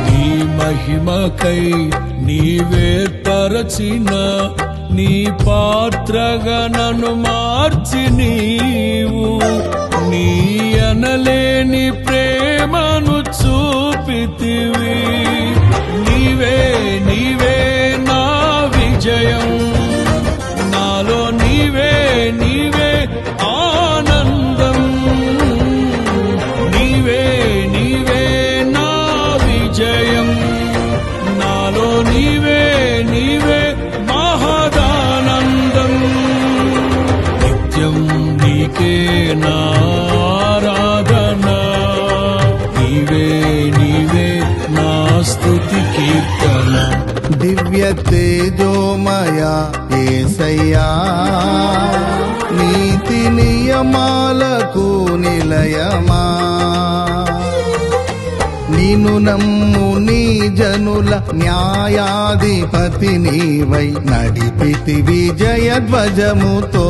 నీ మహిమకై నీవే తరచిన నీ పాత్రగా నన్ను మార్చి నీవు నీ అనలేని ప్రేమను చూపితివి. నీవే నీవే నా విజయం, నాలో నీవే నీవే ఆనందం. నీవే నీవే నా విజయం, నాలో నీవే నీవే మహదానందం. నిత్యం నీకే నా ఆరాధన, నీవే నీవే నా స్తుతి కీర్తన. దివ్య తేజోమయ యేసయ్యా, నీతి నియమాలకు నిలయమా, నిన్ను నమ్ము నీ జనుల న్యాయాధిపతి నీవై నడిపితి విజయ ధ్వజముతో.